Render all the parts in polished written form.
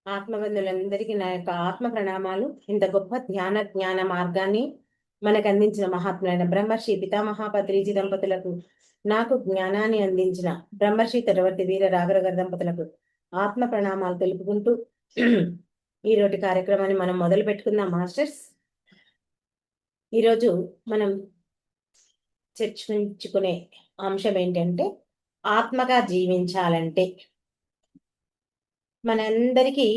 ఆత్మబంధులందరికీ నా యొక్క ఆత్మ ప్రణామాలు. ఇంత గొప్ప జ్ఞాన మార్గాన్ని మనకు అందించిన మహాత్ములైన బ్రహ్మర్షి పితామహాపత్రిజీ దంపతులకు, నాకు జ్ఞానాన్ని అందించిన బ్రహ్మర్షి తరవర్తి వీర రాఘరగర్ దంపతులకు ఆత్మ ప్రణామాలు తెలుపుకుంటూ ఈరోజు కార్యక్రమాన్ని మనం మొదలు పెట్టుకుందాం. మాస్టర్స్, ఈరోజు మనం చర్చించుకునే అంశం ఏంటంటే, ఆత్మగా జీవించాలంటే మనందరికీ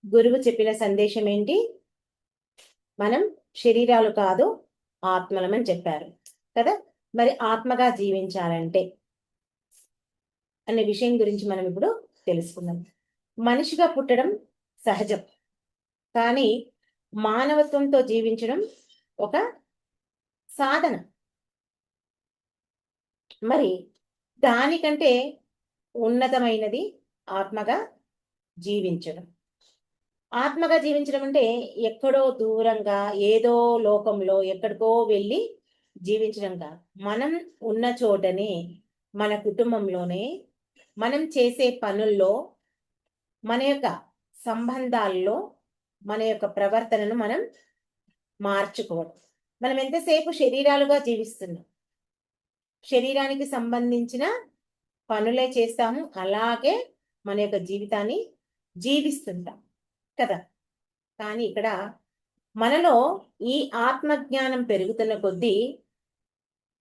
గురువు చెప్పిన సందేశం ఏంటి? మనం శరీరాలు కాదు, ఆత్మలమని చెప్పారు కదా. మరి ఆత్మగా జీవించాలంటే అనే విషయం గురించి మనం ఇప్పుడు తెలుసుకుందాం. మనిషిగా పుట్టడం సహజం, కానీ మానవత్వంతో జీవించడం ఒక సాధన. మరి దానికంటే ఉన్నతమైనది ఆత్మగా జీవించడం. ఆత్మగా జీవించడం అంటే ఎక్కడో దూరంగా ఏదో లోకంలో ఎక్కడికో వెళ్ళి జీవించడం కాదు. మనం ఉన్న చోటనే, మన కుటుంబంలోనే, మనం చేసే పనుల్లో, మన యొక్క సంబంధాల్లో, మన యొక్క ప్రవర్తనను మనం మార్చుకోవడం. మనం ఎంతసేపు శరీరాలుగా జీవిస్తున్నాం, శరీరానికి సంబంధించిన పనులే చేస్తాము, అలాగే మన యొక్క జీవితాన్ని జీవిస్తుంటాం కదా. కానీ ఇక్కడ మనలో ఈ ఆత్మజ్ఞానం పెరుగుతున్న కొద్దీ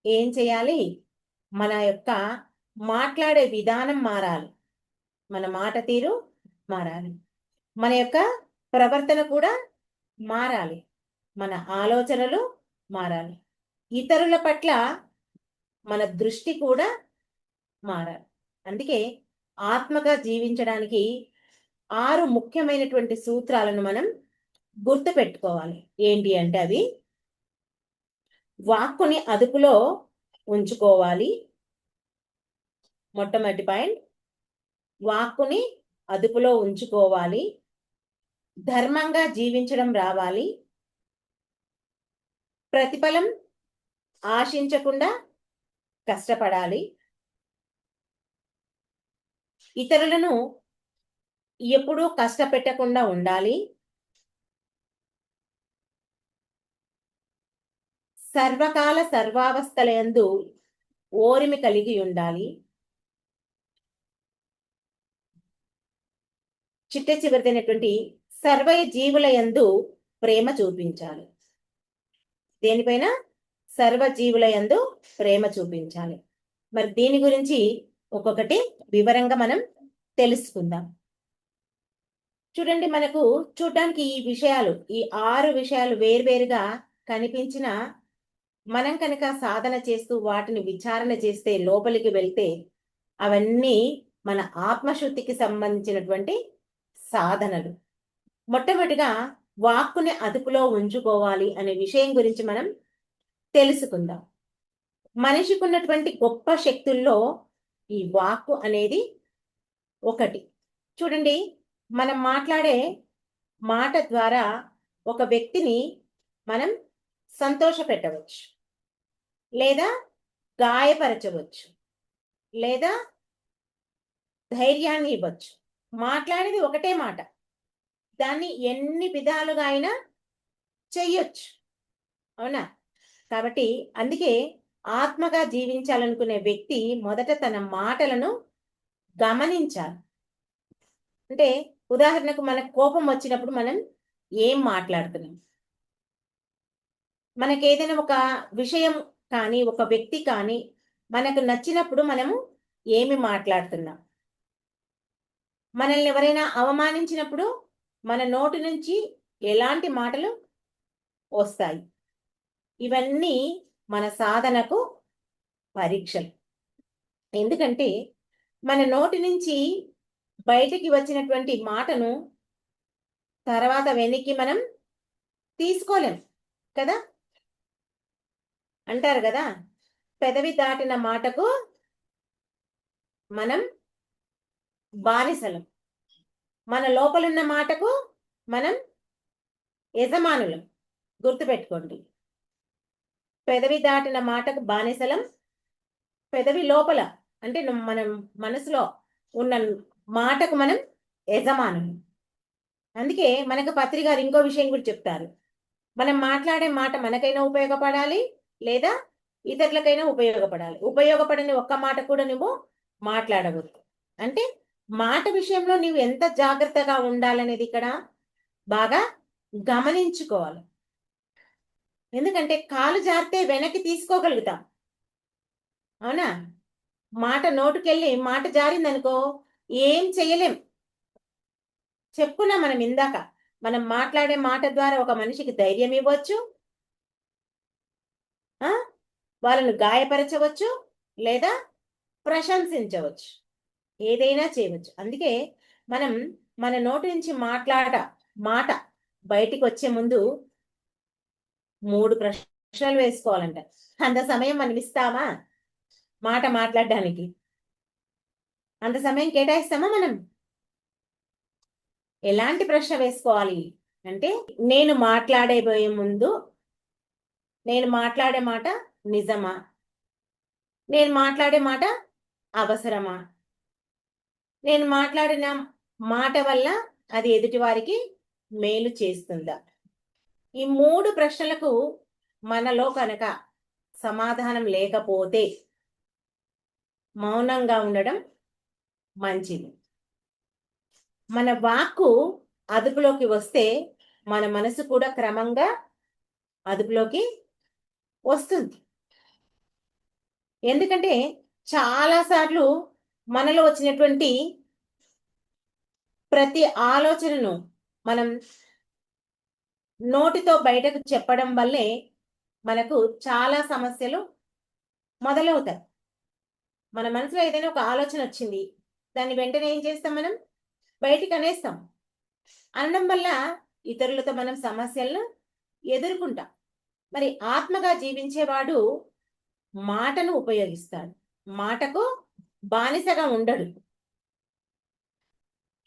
ఏం చేయాలి? మన యొక్క మాట్లాడే విధానం మారాలి, మన మాట తీరు మారాలి, మన యొక్క ప్రవర్తన కూడా మారాలి, మన ఆలోచనలు మారాలి, ఇతరుల పట్ల మన దృష్టి కూడా మారాలి. అందుకే ఆత్మగా జీవించడానికి 6 ముఖ్యమైనటువంటి సూత్రాలను మనం గుర్తు పెట్టుకోవాలి. ఏంటి అంటే అవి: వాక్కుని అదుపులో ఉంచుకోవాలి. మొట్టమొదటి పాయింట్, వాక్కుని అదుపులో ఉంచుకోవాలి. ధర్మంగా జీవించడం రావాలి. ప్రతిఫలం ఆశించకుండా కష్టపడాలి. ఇతరులను ఎప్పుడూ కష్టపెట్టకుండా ఉండాలి. సర్వకాల సర్వావస్థలయందు ఓరిమి కలిగి ఉండాలి. చిట్ట చివరిదైనటువంటి సర్వ జీవుల యందు ప్రేమ చూపించాలి. దేనిపైన? సర్వ జీవుల యందు ప్రేమ చూపించాలి. మరి దీని గురించి ఒక్కొక్కటి వివరంగా మనం తెలుసుకుందాం. చూడండి, మనకు చూడడానికి ఈ విషయాలు, ఈ 6 విషయాలు వేర్వేరుగా కనిపించిన, మనం కనుక సాధన చేస్తూ వాటిని విచారణ చేస్తే, లోపలికి వెళ్తే అవన్నీ మన ఆత్మశుద్ధికి సంబంధించినటువంటి సాధనలు. మొట్టమొదటిగా వాక్కుని అదుపులో ఉంచుకోవాలి అనే విషయం గురించి మనం తెలుసుకుందాం. మనిషికి ఉన్నటువంటి గొప్ప శక్తుల్లో ఈ వాక్కు అనేది ఒకటి. చూడండి, మనం మాట్లాడే మాట ద్వారా ఒక వ్యక్తిని మనం సంతోష పెట్టవచ్చు, లేదా గాయపరచవచ్చు, లేదా ధైర్యాన్ని ఇవ్వచ్చు. మాట్లాడేది ఒకటే మాట, దాన్ని ఎన్ని విధాలుగా అయినా చెయ్యొచ్చు, అవునా? కాబట్టి అందుకే ఆత్మగా జీవించాలనుకునే వ్యక్తి మొదట తన మాటలను గమనించాలి. అంటే ఉదాహరణకు, మనకు కోపం వచ్చినప్పుడు మనం ఏం మాట్లాడుతున్నాం? మనకేదైనా ఒక విషయం కానీ, ఒక వ్యక్తి కానీ మనకు నచ్చినప్పుడు మనము ఏమి మాట్లాడుతున్నాం? మనల్ని ఎవరైనా అవమానించినప్పుడు మన నోటి నుంచి ఎలాంటి మాటలు వస్తాయి? ఇవన్నీ మన సాధనకు పరీక్షలు. ఎందుకంటే మన నోటి నుంచి బయటికి వచ్చినటువంటి మాటను తర్వాత వెనక్కి మనం తీసుకోలేం కదా. అంటారు కదా, పెదవి దాటిన మాటకు మనం బానిసలం, మన లోపలున్న మాటకు మనం యజమానులం. గుర్తుపెట్టుకోండి, పెదవి దాటిన మాటకు బానిసలం, పెదవి లోపల అంటే మనం మనసులో ఉన్న మాటకు మనం యజమానులం. అందుకే మనకు పత్రి గారు ఇంకో విషయం కూడా చెప్తారు. మనం మాట్లాడే మాట మనకైనా ఉపయోగపడాలి, లేదా ఇతరులకైనా ఉపయోగపడాలి. ఉపయోగపడని ఒక్క మాట కూడా నువ్వు మాట్లాడవద్దు. అంటే మాట విషయంలో నువ్వు ఎంత జాగ్రత్తగా ఉండాలనేది ఇక్కడ బాగా గమనించుకోవాలి. ఎందుకంటే కాలు జారితే వెనక్కి తీసుకోగలుగుతాం, అవునా? మాట నోటుకెళ్ళి మాట జారిందనుకో ఏం చెయ్యలేం. చెప్పుకున్నాం మనం ఇందాక, మనం మాట్లాడే మాట ద్వారా ఒక మనిషికి ధైర్యం ఇవ్వచ్చు, ఆ వాళ్ళను గాయపరచవచ్చు, లేదా ప్రశంసించవచ్చు, ఏదైనా చేయవచ్చు. అందుకే మనం మన నోటి నుంచి మాట బయటికి వచ్చే ముందు 3 ప్రశ్నలు వేసుకోవాలంట. అంత సమయం మనం ఇస్తామా మాట మాట్లాడడానికి? అంత సమయం కేటాయిస్తామా మనం? ఎలాంటి ప్రశ్న వేసుకోవాలి అంటే, నేను మాట్లాడబోయే ముందు నేను మాట్లాడే మాట నిజమా, నేను మాట్లాడే మాట అవసరమా, నేను మాట్లాడిన మాట వల్ల అది ఎదుటి వారికి మేలు చేస్తుందా? ఈ 3 ప్రశ్నలకు మనలో కనుక సమాధానం లేకపోతే మౌనంగా ఉండడం మంచిది. మన వాక్కు అదుపులోకి వస్తే మన మనసు కూడా క్రమంగా అదుపులోకి వస్తుంది. ఎందుకంటే చాలా సార్లు మనలో వచ్చినటువంటి ప్రతి ఆలోచనను మనం నోటితో బయటకు చెప్పడం వల్లే మనకు చాలా సమస్యలు మొదలవుతాయి. మన మనసులో ఏదైనా ఒక ఆలోచన వచ్చింది, దాన్ని వెంటనే ఏం చేస్తాం, మనం బయటికి అనేస్తాం. అనడం వల్ల ఇతరులతో మనం సమస్యలను ఎదుర్కొంటాం. మరి ఆత్మగా జీవించేవాడు మాటను ఉపయోగిస్తాడు, మాటకు బానిసగా ఉండడు.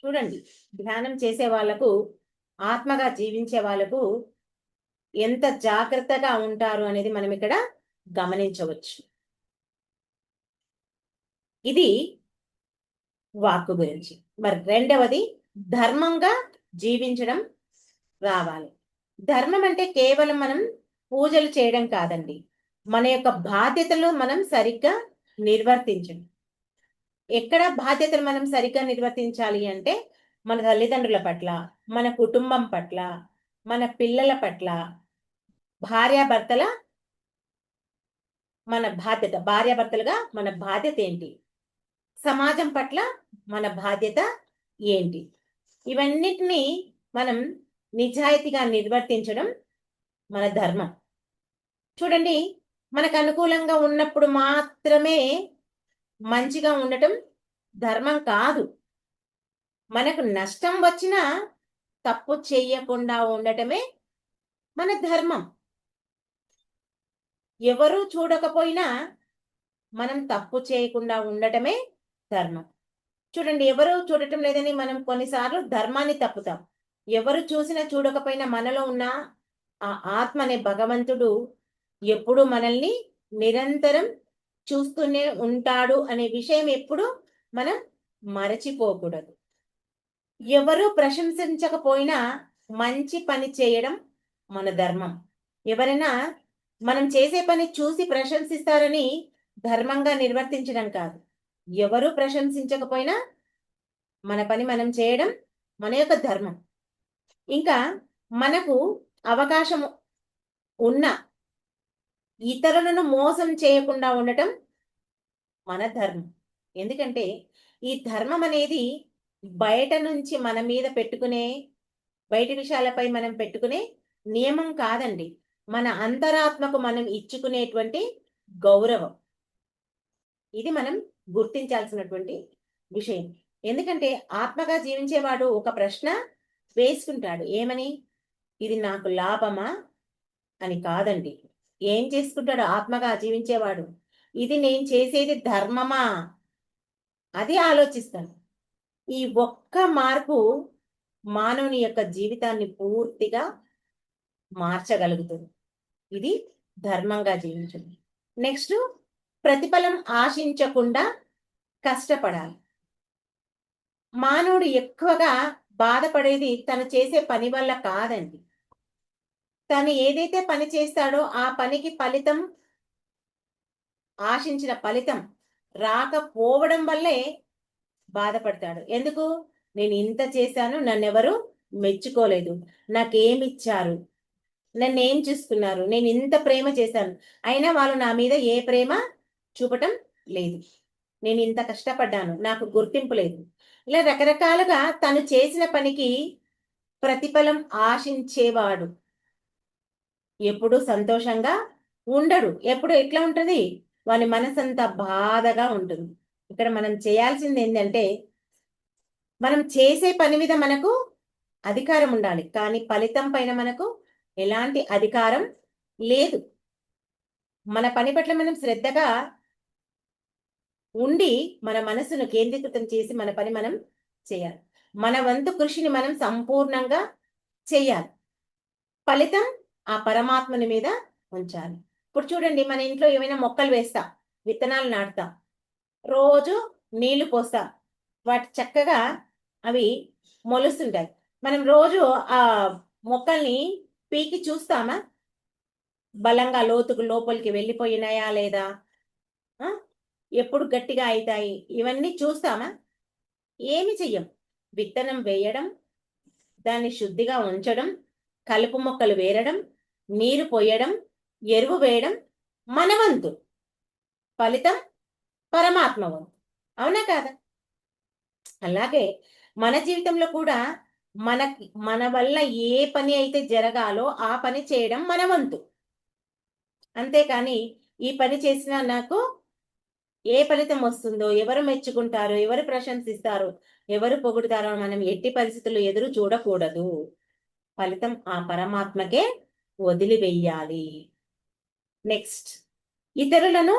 చూడండి, ధ్యానం చేసే వాళ్ళకు, ఆత్మగా జీవించే వాళ్ళకు ఎంత జాగ్రత్తగా ఉంటారు అనేది మనం ఇక్కడ గమనించవచ్చు. ఇది వాక్కు గురించి. మరి రెండవది, ధర్మంగా జీవించడం రావాలి. ధర్మం అంటే కేవలం మనం పూజలు చేయడం కాదండి, మన యొక్క బాధ్యతలు మనం సరిగ్గా నిర్వర్తించడం. ఎక్కడ బాధ్యతలు మనం సరిగ్గా నిర్వర్తించాలి అంటే, మన తల్లిదండ్రుల పట్ల, మన కుటుంబం పట్ల, మన పిల్లల పట్ల, భార్యాభర్తల మన బాధ్యత, భార్యాభర్తలుగా మన బాధ్యత ఏంటి, సమాజం పట్ల మన బాధ్యత ఏంటి, ఇవన్నిటినీ మనం నిజాయితీగా నిర్వర్తించడం మన ధర్మం. చూడండి, మనకు అనుకూలంగా ఉన్నప్పుడు మాత్రమే మంచిగా ఉండటం ధర్మం కాదు. మనకు నష్టం వచ్చినా తప్పు చేయకుండా ఉండటమే మన ధర్మం. ఎవరు చూడకపోయినా మనం తప్పు చేయకుండా ఉండటమే ధర్మం. చూడండి, ఎవరు చూడటం లేదని మనం కొన్నిసార్లు ధర్మాన్ని తప్పుతాం. ఎవరు చూసినా చూడకపోయినా మనలో ఉన్న ఆ ఆత్మ అనే భగవంతుడు ఎప్పుడు మనల్ని నిరంతరం చూస్తూనే ఉంటాడు అనే విషయం ఎప్పుడు మనం మరచిపోకూడదు. ఎవరు ప్రశంసించకపోయినా మంచి పని చేయడం మన ధర్మం. ఎవరైనా మనం చేసే పని చూసి ప్రశంసిస్తారని ధర్మంగా నిర్వర్తించడం కాదు. ఎవరు ప్రశంసించకపోయినా మన పని మనం చేయడం మన యొక్క ధర్మం. ఇంకా మనకు అవకాశం ఉన్న ఇతరులను మోసం చేయకుండా ఉండటం మన ధర్మం. ఎందుకంటే ఈ ధర్మం అనేది బయట నుంచి మన మీద పెట్టుకునే, బయటి విషయాలపై మనం పెట్టుకునే నియమం కాదండి. మన అంతరాత్మకు మనం ఇచ్చుకునేటువంటి గౌరవం. ఇది మనం గుర్తించాల్సినటువంటి విషయం. ఎందుకంటే ఆత్మగా జీవించేవాడు ఒక ప్రశ్న వేసుకుంటాడు. ఏమని? ఇది నాకు లాభమా అని కాదండి. ఏం చేసుకుంటాడు ఆత్మగా జీవించేవాడు? ఇది నేను చేసేది ధర్మమా? అది ఆలోచిస్తాను. ఈ ఒక్క మార్పు మానవుని యొక్క జీవితాన్ని పూర్తిగా మార్చగలుగుతుంది. ఇది ధర్మంగా జీవించండి. నెక్స్ట్, ప్రతిఫలం ఆశించకుండా కష్టపడాలి. మానవుడు ఎక్కువగా బాధపడేది తను చేసే పని వల్ల కాదండి. తను ఏదైతే పని చేస్తాడో ఆ పనికి ఫలితం, ఆశించిన ఫలితం రాకపోవడం వల్లే బాధపడతాడు. ఎందుకు? నేను ఇంత చేశాను, నన్నెవరు మెచ్చుకోలేదు, నాకేమిచ్చారు, నన్నేం చూసుకున్నారు, నేను ఇంత ప్రేమ చేశాను, అయినా వాళ్ళు నా మీద ఏ ప్రేమ చూపటం లేదు, నేను ఇంత కష్టపడ్డాను, నాకు గుర్తింపు లేదు. ఇలా రకరకాలుగా తను చేసిన పనికి ప్రతిఫలం ఆశించేవాడు ఎప్పుడు సంతోషంగా ఉండడు. ఎప్పుడు ఎట్లా ఉంటుంది? వాని మనసంతా బాధగా ఉంటుంది. ఇక్కడ మనం చేయాల్సింది ఏంటంటే, మనం చేసే పని మీద మనకు అధికారం ఉండాలి, కానీ ఫలితం పైన మనకు ఎలాంటి అధికారం లేదు. మన పని పట్ల మనం శ్రద్ధగా ఉండి మన మనసును కేంద్రీకృతం చేసి మన పని మనం చేయాలి. మన వంతు కృషిని మనం సంపూర్ణంగా చేయాలి. ఫలితం ఆ పరమాత్మని మీద ఉంచాలి. ఇప్పుడు చూడండి, మన ఇంట్లో ఏమైనా మొక్కలు వేస్తాం, విత్తనాలు నాటుతాం, రోజు నీళ్లు పోస్తాం, వాటి చక్కగా అవి మొలుస్తుంటాయి. మనం రోజు ఆ మొక్కల్ని పీకి చూస్తామా? బలంగా లోతుకు లోపలికి వెళ్ళిపోయినాయా లేదా, ఎప్పుడు గట్టిగా అవుతాయి, ఇవన్నీ చూస్తామా? ఏమి చెయ్యం. విత్తనం వేయడం, దాన్ని శుద్ధిగా ఉంచడం, కలుపు మొక్కలు వేరడం, నీరు పోయడం, ఎరువు వేయడం మన వంతు. ఫలితం పరమాత్మ వంతు. అవునా కాదా? అలాగే మన జీవితంలో కూడా మన వల్ల ఏ పని అయితే జరగాలో ఆ పని చేయడం మన వంతు. అంతేకాని ఈ పని చేసినా నాకు ఏ ఫలితం వస్తుందో, ఎవరు మెచ్చుకుంటారో, ఎవరు ప్రశంసిస్తారో, ఎవరు పొగుడుతారో మనం ఎట్టి పరిస్థితుల్లో ఎదురు చూడకూడదు. ఫలితం ఆ పరమాత్మకే వదిలివేయాలి. నెక్స్ట్, ఇతరులను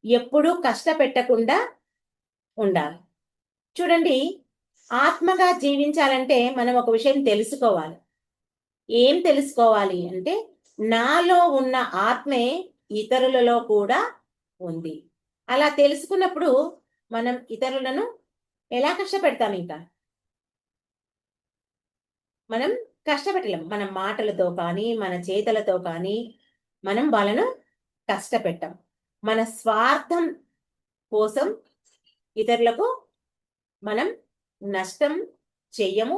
ఎప్పుడూ కష్టపెట్టకుండా ఉండాలి. చూడండి, ఆత్మగా జీవించాలంటే మనం ఒక విషయం తెలుసుకోవాలి. ఏం తెలుసుకోవాలి అంటే, నాలో ఉన్న ఆత్మే ఇతరులలో కూడా ఉంది. అలా తెలుసుకున్నప్పుడు మనం ఇతరులను ఎలా కష్టపెడతాం? ఇంకా మనం కష్టపెట్టలేం. మన మాటలతో కానీ, మన చేతలతో కానీ మనం వాళ్ళను కష్టపెట్టాం. మన స్వార్థం కోసం ఇతరులకు మనం నష్టం చెయ్యము,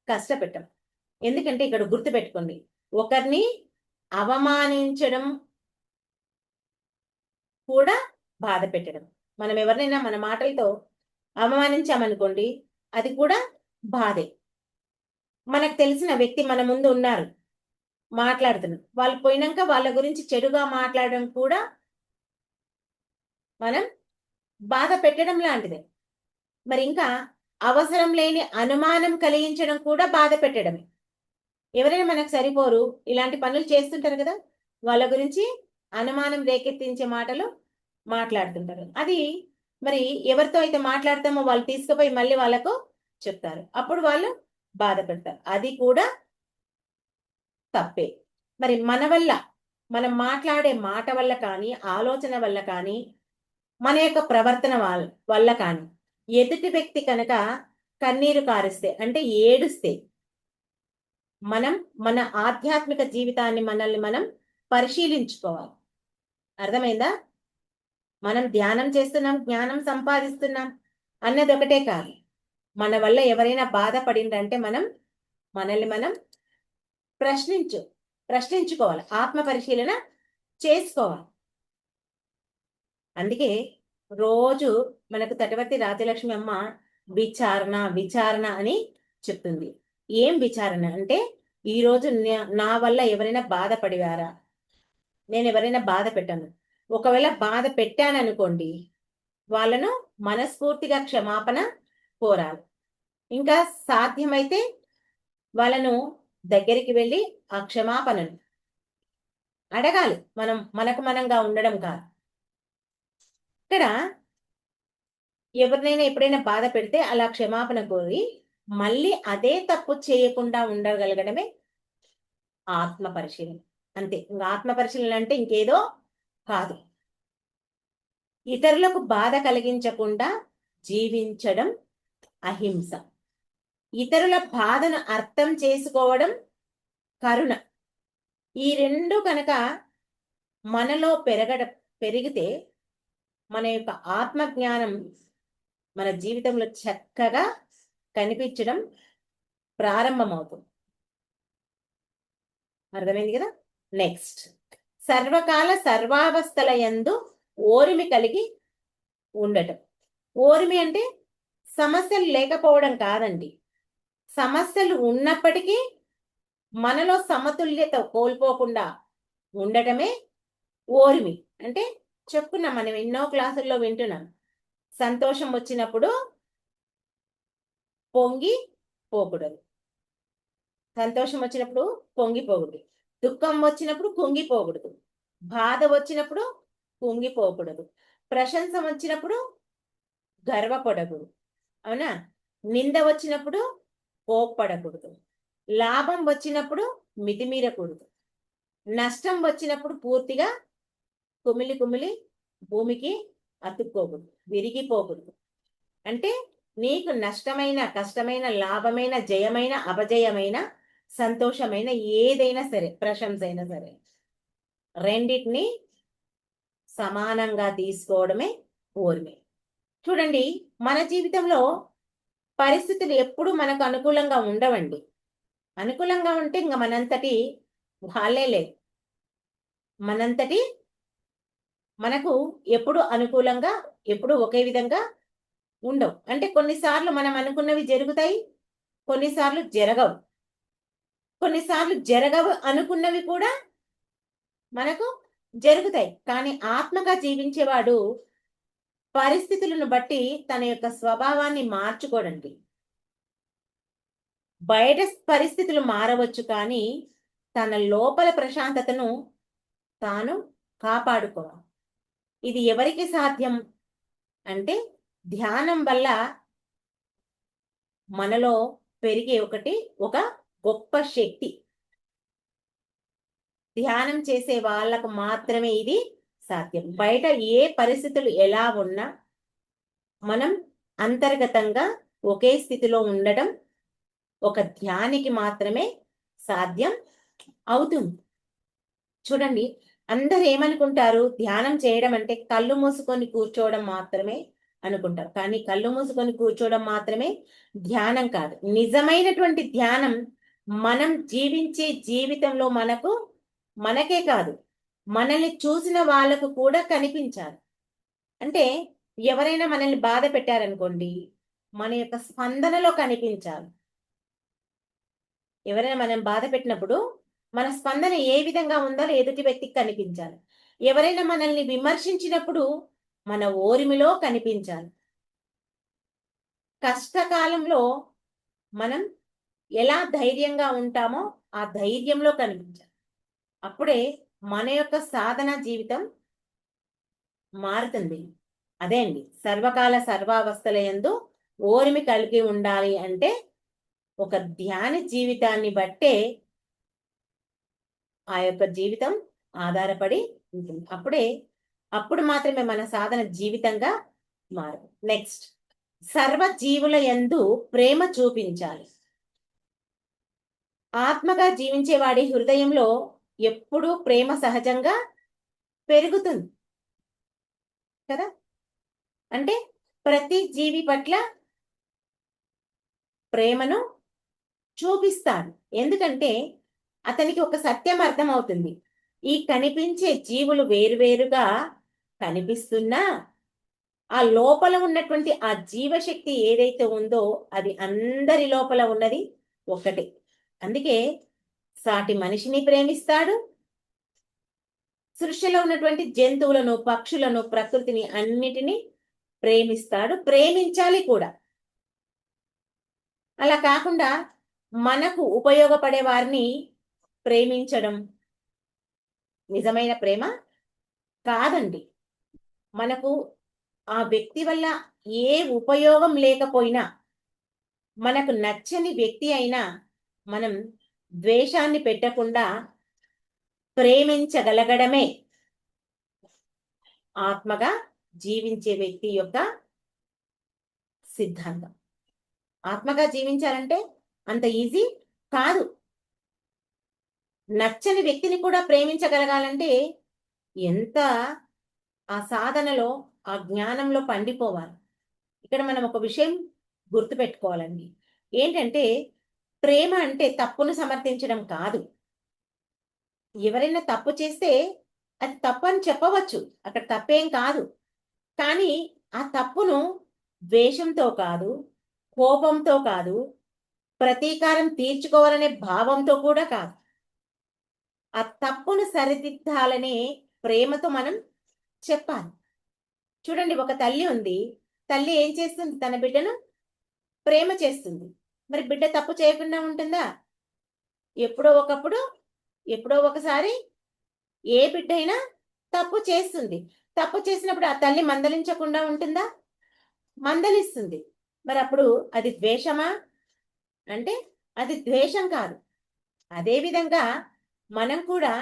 కష్టపెట్టం. ఎందుకంటే ఇక్కడ గుర్తుపెట్టుకోండి, ఒకరిని అవమానించడం కూడా బాధ పెట్టడం. మనం ఎవరినైనా మన మాటలతో అవమానించామనుకోండి, అది కూడా బాధే. మనకు తెలిసిన వ్యక్తి మన ముందు ఉన్నారు, మాట్లాడుతున్నారు, వాళ్ళు పోయినాక వాళ్ళ గురించి చెడుగా మాట్లాడడం కూడా మనం బాధ పెట్టడం లాంటిదే. మరి ఇంకా అవసరం లేని అనుమానం కలిగించడం కూడా బాధ పెట్టడమే. ఎవరైనా మనకు సరిపోరు, ఇలాంటి పనులు చేస్తుంటారు కదా, వాళ్ళ గురించి అనుమానం రేకెత్తించే మాటలు మాట్లాడుతుంటారు. అది మరి ఎవరితో అయితే మాట్లాడతామో వాళ్ళు తీసుకుపోయి మళ్ళీ వాళ్ళకు చెప్తారు, అప్పుడు వాళ్ళు బాధపడతారు. అది కూడా తప్పే. మరి మన వల్ల, మనం మాట్లాడే మాట వల్ల కానీ, ఆలోచన వల్ల కానీ, మన యొక్క ప్రవర్తన వల్ల కానీ ఎదుటి వ్యక్తి కనుక కన్నీరు కారిస్తే, అంటే ఏడుస్తే, మనం మన ఆధ్యాత్మిక జీవితాన్ని మనల్ని మనం పరిశీలించుకోవాలి. అర్థమైందా? మనం ధ్యానం చేస్తున్నాం, జ్ఞానం సంపాదిస్తున్నాం అన్నది ఒకటే కాదు. మన వల్ల ఎవరైనా బాధపడిందంటే మనం మనల్ని మనం ప్రశ్నించుకోవాలి, ఆత్మ పరిశీలన చేసుకోవాలి. అందుకే రోజు మనకు తటవర్తి రాజలక్ష్మి అమ్మ విచారణ విచారణ అని చెప్తుంది. ఏం విచారణ అంటే, ఈరోజు నా వల్ల ఎవరైనా బాధపడివారా, నేను ఎవరైనా బాధ పెట్టాను, ఒకవేళ బాధ పెట్టాననుకోండి, వాళ్ళను మనస్ఫూర్తిగా క్షమాపణ కోరాలి. ఇంకా సాధ్యమైతే వాళ్ళను దగ్గరికి వెళ్ళి ఆ క్షమాపణను అడగాలి. మనకు మనంగా ఉండడం కాదు. ఇక్కడ ఎవరినైనా ఎప్పుడైనా బాధ పెడితే అలా క్షమాపణ కోరి మళ్ళీ అదే తప్పు చేయకుండా ఉండగలగడమే ఆత్మ పరిశీలన. అంతే. ఇంకా ఆత్మ పరిశీలన అంటే ఇంకేదో కాదు. ఇతరులకు బాధ కలిగించకుండా జీవించడం అహింస. ఇతరుల బాధను అర్థం చేసుకోవడం కరుణ. ఈ రెండు కనుక మనలో పెరిగితే మన యొక్క ఆత్మజ్ఞానం మన జీవితంలో చక్కగా కనిపించడం ప్రారంభమవుతుంది. అర్థమైంది కదా. నెక్స్ట్, సర్వకాల సర్వావస్థల యందు ఓరిమి కలిగి ఉండటం. ఓరిమి అంటే సమస్యలు లేకపోవడం కాదండి. సమస్యలు ఉన్నప్పటికీ మనలో సమతుల్యత కోల్పోకుండా ఉండటమే ఓర్మి అంటే. చెప్పుకున్నాం, మనం ఎన్నో క్లాసుల్లో వింటున్నాం. సంతోషం వచ్చినప్పుడు పొంగి పోకూడదు, సంతోషం వచ్చినప్పుడు పొంగిపోకూడదు, దుఃఖం వచ్చినప్పుడు కుంగిపోకూడదు, బాధ వచ్చినప్పుడు కుంగిపోకూడదు, ప్రశంస వచ్చినప్పుడు గర్వపడకూడదు, అవునా. నింద వచ్చినప్పుడు కోప్పడకూడదు, లాభం వచ్చినప్పుడు మితిమీరకూడదు, నష్టం వచ్చినప్పుడు పూర్తిగా కుమిలి కుమిలి భూమికి అతుక్కోకూడదు, విరిగిపోకూడదు. అంటే నీకు నష్టమైన, కష్టమైన, లాభమైన, జయమైన, అపజయమైన, సంతోషమైన, ఏదైనా సరే, ప్రశంస అయినా సరే, రెండింటిని సమానంగా తీసుకోవడమే ఓర్మి. చూడండి, మన జీవితంలో పరిస్థితులు ఎప్పుడు మనకు అనుకూలంగా ఉండవండి. అనుకూలంగా ఉంటే ఇంకా మనంతటి వాళ్ళే లేదు. మనంతటి మనకు ఎప్పుడు అనుకూలంగా, ఎప్పుడు ఒకే విధంగా ఉండవు. అంటే కొన్నిసార్లు మనం అనుకున్నవి జరుగుతాయి, కొన్నిసార్లు జరగవు. కొన్నిసార్లు జరగవు అనుకున్నవి కూడా మనకు జరుగుతాయి. కానీ ఆత్మగా జీవించేవాడు పరిస్థితులను బట్టి తన యొక్క స్వభావాన్ని మార్చుకోడండి. బయట పరిస్థితులు మారవచ్చు, కానీ తన లోపల ప్రశాంతతను తాను కాపాడుకోవాలి. ఇది ఎవరికి సాధ్యం అంటే, ధ్యానం వల్ల మనలో పెరిగే ఒక గొప్ప శక్తి. ధ్యానం చేసే వాళ్ళకు మాత్రమే ఇది సాధ్యం. బయట ఏ పరిస్థితులు ఎలా ఉన్నా మనం అంతర్గతంగా ఒకే స్థితిలో ఉండటం ఒక ధ్యానికి మాత్రమే సాధ్యం అవుతుంది. చూడండి, అందరు ఏమనుకుంటారు, ధ్యానం చేయడం అంటే కళ్ళు మూసుకొని కూర్చోవడం మాత్రమే అనుకుంటారు. కానీ కళ్ళు మూసుకొని కూర్చోవడం మాత్రమే ధ్యానం కాదు. నిజమైనటువంటి ధ్యానం మనం జీవించే జీవితంలో మనకే కాదు, మనల్ని చూసిన వాళ్ళకు కూడా కనిపించాలి. అంటే ఎవరైనా మనల్ని బాధ పెట్టారనుకోండి, మన యొక్క స్పందనలో కనిపించాలి. ఎవరైనా మనం బాధ పెట్టినప్పుడు మన స్పందన ఏ విధంగా ఉందో ఎదుటి వ్యక్తికి కనిపించాలి. ఎవరైనా మనల్ని విమర్శించినప్పుడు మన ఓరిమిలో కనిపించాలి. కష్టకాలంలో మనం ఎలా ధైర్యంగా ఉంటామో ఆ ధైర్యంలో కనిపించాలి. అప్పుడే మన యొక్క సాధన జీవితం మారుతుంది. అదే అండి, సర్వకాల సర్వావస్థల యందు ఓర్మి కలిగి ఉండాలి అంటే ఒక ధ్యాన జీవితాన్ని బట్టే ఆ యొక్క జీవితం ఆధారపడి ఉంటుంది. అప్పుడు మాత్రమే మన సాధన జీవితంగా మారు. నెక్స్ట్, సర్వ జీవుల యందు ప్రేమ చూపించాలి. ఆత్మగా జీవించేవాడి హృదయంలో ఎప్పుడూ ప్రేమ సహజంగా పెరుగుతుంది కదా. అంటే ప్రతి జీవి పట్ల ప్రేమను చూపిస్తాడు. ఎందుకంటే అతనికి ఒక సత్యం అర్థమవుతుంది. ఈ కనిపించే జీవులు వేరువేరుగా కనిపిస్తున్నా ఆ లోపల ఉన్నటువంటి ఆ జీవశక్తి ఏదైతే ఉందో అది అందరి లోపల ఉన్నది ఒకటే. అందుకే సాటి మనిషిని ప్రేమిస్తాడు, సృష్టిలో ఉన్నటువంటి జంతువులను, పక్షులను, ప్రకృతిని అన్నిటినీ ప్రేమిస్తాడు, ప్రేమించాలి కూడా. అలా కాకుండా మనకు ఉపయోగపడే వారిని ప్రేమించడం నిజమైన ప్రేమ కాదండి. మనకు ఆ వ్యక్తి వల్ల ఏ ఉపయోగం లేకపోయినా, మనకు నచ్చని వ్యక్తి అయినా మనం ద్వేషాన్ని పెట్టకుండా ప్రేమించగలగడమే ఆత్మగా జీవించే వ్యక్తి యొక్క సిద్ధాంతం. ఆత్మగా జీవించాలంటే అంత ఈజీ కాదు. నచ్చని వ్యక్తిని కూడా ప్రేమించగలగాలంటే ఎంత ఆ సాధనలో, ఆ జ్ఞానంలో పండిపోవాలి. ఇక్కడ మనం ఒక విషయం గుర్తుపెట్టుకోవాలండి. ఏంటంటే ప్రేమ అంటే తప్పును సమర్థించడం కాదు. ఎవరైనా తప్పు చేస్తే అది తప్పు అని చెప్పవచ్చు. అక్కడ తప్పేం కాదు. కానీ ఆ తప్పును ద్వేషంతో కాదు, కోపంతో కాదు, ప్రతీకారం తీర్చుకోవాలనే భావంతో కూడా కాదు. ఆ తప్పును సరిదిద్దాలనే ప్రేమతో మనం చెప్పాలి. చూడండి, ఒక తల్లి ఉంది. తల్లి ఏం చేస్తుంది? తన బిడ్డను ప్రేమ చేస్తుంది. మరి బిడ్డ తప్పు చేయకుండా ఉంటుందా? ఎప్పుడో ఒకప్పుడు, ఎప్పుడో ఒకసారి ఏ బిడ్డైనా తప్పు చేస్తుంది. తప్పు చేసినప్పుడు ఆ తల్లి మందలించకుండా ఉంటుందా? మందలిస్తుంది. మరి అప్పుడు అది ద్వేషమా? అంటే అది ద్వేషం కాదు. అదే విధంగా మనం కూడా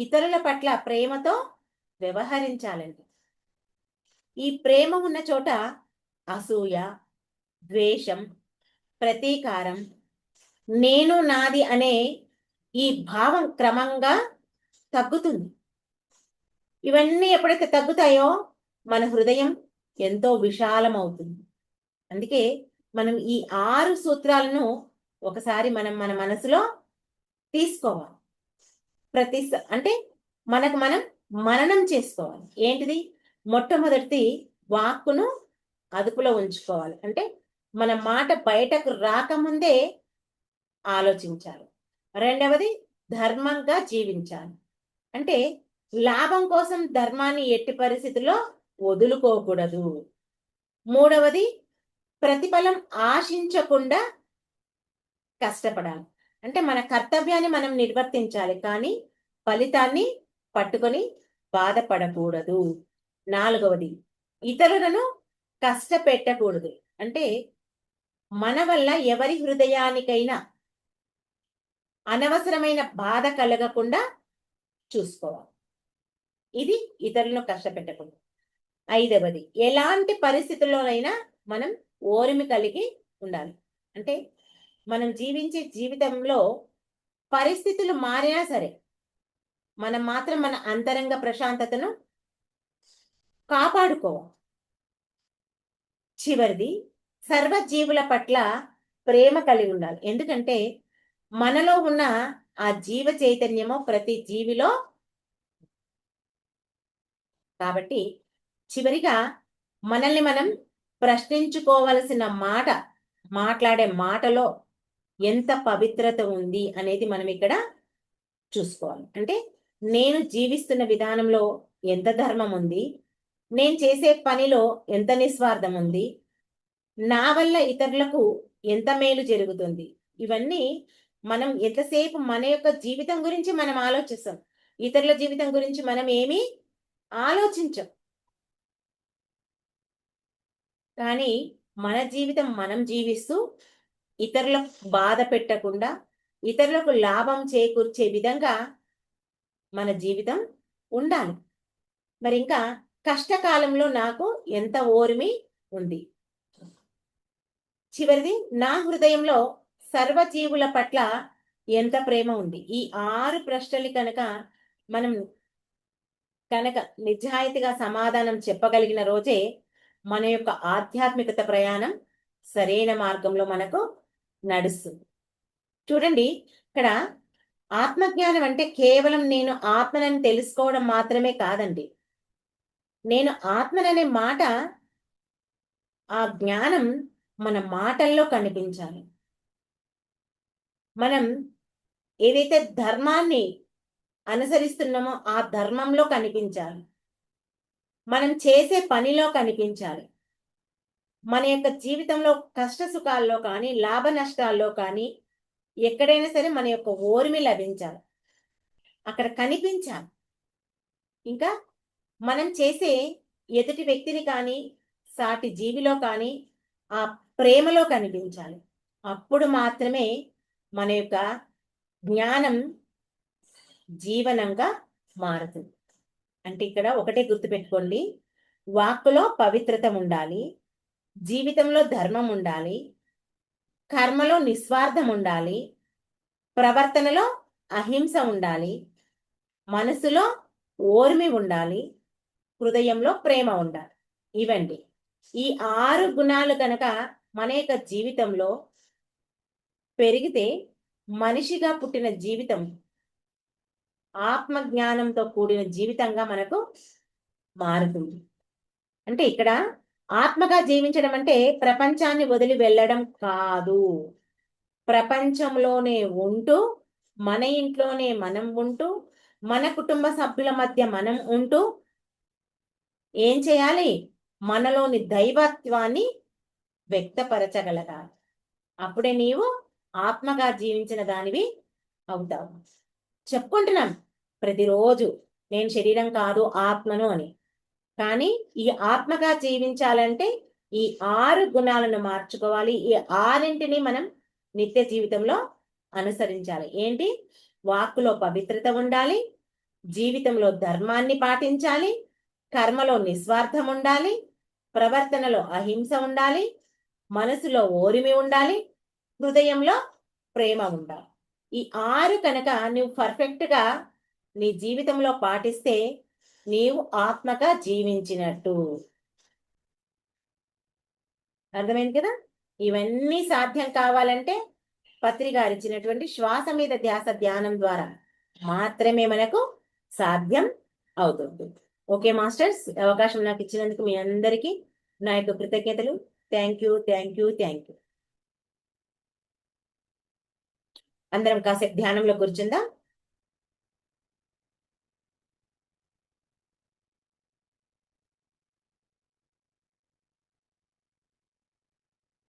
ఇతరుల పట్ల ప్రేమతో వ్యవహరించాలండి. ఈ ప్రేమ ఉన్న చోట అసూయ, ద్వేషం, ప్రతీకారం, నేను నాది అనే ఈ భావం క్రమంగా తగ్గుతుంది. ఇవన్నీ ఎప్పుడైతే తగ్గుతాయో మన హృదయం ఎంతో విశాలమవుతుంది. అందుకే మనం ఈ 6 సూత్రాలను ఒకసారి మనం మన మనసులో తీసుకోవాలి. అంటే మనకు మనం మననం చేసుకోవాలి. ఏంటిది? మొట్టమొదటిది వాక్కును అదుపులో ఉంచుకోవాలి. అంటే మన మాట బయటకు రాకముందే ఆలోచించాలి. రెండవది ధర్మంగా జీవించాలి. అంటే లాభం కోసం ధర్మాన్ని ఎట్టి పరిస్థితుల్లో వదులుకోకూడదు. మూడవది ప్రతిఫలం ఆశించకుండా కష్టపడాలి. అంటే మన కర్తవ్యాన్ని మనం నిర్వర్తించాలి, కానీ ఫలితాన్ని పట్టుకొని బాధపడకూడదు. నాలుగవది ఇతరులను కష్టపెట్టకూడదు. అంటే మన వల్ల ఎవరి హృదయానికైనా అనవసరమైన బాధ కలగకుండా చూసుకోవాలి. ఇది ఇతరులను కష్టపెట్టకూడదు. ఐదవది ఎలాంటి పరిస్థితుల్లోనైనా మనం ఓర్మి కలిగి ఉండాలి. అంటే మనం జీవించే జీవితంలో పరిస్థితులు మారినా సరే మనం మాత్రం మన అంతరంగ ప్రశాంతతను కాపాడుకోవాలి. చివరిది సర్వజీవుల పట్ల ప్రేమ కలిగి ఉండాలి. ఎందుకంటే మనలో ఉన్న ఆ జీవ చైతన్యము ప్రతి జీవిలో. కాబట్టి చివరిగా మనల్ని మనం ప్రశ్నించుకోవలసిన మాట, మాట్లాడే మాటలో ఎంత పవిత్రత ఉంది అనేది మనం ఇక్కడ చూసుకోవాలి. అంటే నేను జీవిస్తున్న విధానంలో ఎంత ధర్మం ఉంది, నేను చేసే పనిలో ఎంత నిస్వార్థం ఉంది, నా వల్ల ఇతరులకు ఎంత మేలు జరుగుతుంది. ఇవన్నీ మనం ఎంతసేపు మన యొక్క జీవితం గురించి మనం ఆలోచిస్తాం. ఇతరుల జీవితం గురించి మనం ఏమీ ఆలోచించం. కానీ మన జీవితం మనం జీవిస్తూ ఇతరులకు బాధ పెట్టకుండా, ఇతరులకు లాభం చేకూర్చే విధంగా మన జీవితం ఉండాలి. మరి ఇంకా కష్టకాలంలో నాకు ఎంత ఓర్మి ఉంది. చివరిది నా హృదయంలో సర్వజీవుల పట్ల ఎంత ప్రేమ ఉంది. ఈ 6 ప్రశ్నలు మనం కనుక నిజాయితీగా సమాధానం చెప్పగలిగిన రోజే మన యొక్క ఆధ్యాత్మికత ప్రయాణం సరైన మార్గంలో మనకు నడుస్తుంది. చూడండి, ఇక్కడ ఆత్మజ్ఞానం అంటే కేవలం నేను ఆత్మనని తెలుసుకోవడం మాత్రమే కాదండి. నేను ఆత్మననే మాట, ఆ జ్ఞానం మన మాటల్లో కనిపించాలి. మనం ఏదైతే ధర్మాన్ని అనుసరిస్తున్నామో ఆ ధర్మంలో కనిపించాలి. మనం చేసే పనిలో కనిపించాలి. మన యొక్క జీవితంలో కష్ట సుఖాల్లో కానీ, లాభ నష్టాల్లో కానీ ఎక్కడైనా సరే మన యొక్క ఓర్మి లభించాలి. అక్కడ కనిపించాలి. ఇంకా మనం చేసే ఎదుటి వ్యక్తిని కానీ, సాటి జీవిలో కానీ ఆ ప్రేమలో కనిపించాలి. అప్పుడు మాత్రమే మన యొక్క జ్ఞానం జీవనంగా మారుతుంది. అంటే ఇక్కడ ఒకటే గుర్తుపెట్టుకోండి, వాక్కులో పవిత్రత ఉండాలి, జీవితంలో ధర్మం ఉండాలి, కర్మలో నిస్వార్థం ఉండాలి, ప్రవర్తనలో అహింస ఉండాలి, మనసులో ఓర్మి ఉండాలి, హృదయంలో ప్రేమ ఉండాలి. ఇవండి ఈ 6 గుణాలు కనుక మన యొక్క జీవితంలో పెరిగితే మనిషిగా పుట్టిన జీవితం ఆత్మ జ్ఞానంతో కూడిన జీవితంగా మనకు మారుతుంది. అంటే ఇక్కడ ఆత్మగా జీవించడం అంటే ప్రపంచాన్ని వదిలి వెళ్ళడం కాదు. ప్రపంచంలోనే ఉంటూ, మన ఇంట్లోనే మనం ఉంటూ, మన కుటుంబ సభ్యుల మధ్య మనం ఉంటూ ఏం చేయాలి? మనలోని దైవత్వాన్ని వ్యక్తపరచగలగాలి. అప్పుడే నీవు ఆత్మగా జీవించిన దానివి అవుతావు. చెప్పుకుంటున్నాం ప్రతిరోజు, నేను శరీరం కాదు ఆత్మను అని. కానీ ఈ ఆత్మగా జీవించాలంటే ఈ 6 గుణాలను మార్చుకోవాలి. ఈ 6ంటిని మనం నిత్య జీవితంలో అనుసరించాలి. ఏంటి? వాక్కులో పవిత్రత ఉండాలి, జీవితంలో ధర్మాన్ని పాటించాలి, కర్మలో నిస్వార్థం ఉండాలి, ప్రవర్తనలో అహింస ఉండాలి, మనసులో ఓరిమి ఉండాలి, హృదయంలో ప్రేమ ఉండాలి. ఈ 6 కనుక నువ్వు పర్ఫెక్ట్ గా నీ జీవితంలో పాటిస్తే నీవు ఆత్మగా జీవించినట్టు. అర్థమైంది కదా? ఇవన్నీ సాధ్యం కావాలంటే పత్రి గారు ఇచ్చినటువంటి శ్వాస మీద ధ్యాస ధ్యానం ద్వారా మాత్రమే మనకు సాధ్యం అవుతుంది. ఓకే మాస్టర్స్, అవకాశం నాకు ఇచ్చినందుకు మీ అందరికీ నా యొక్క కృతజ్ఞతలు. Thank you, thank you, thank you. అందరం కాసేపు ధ్యానంలో కూర్చుందాం.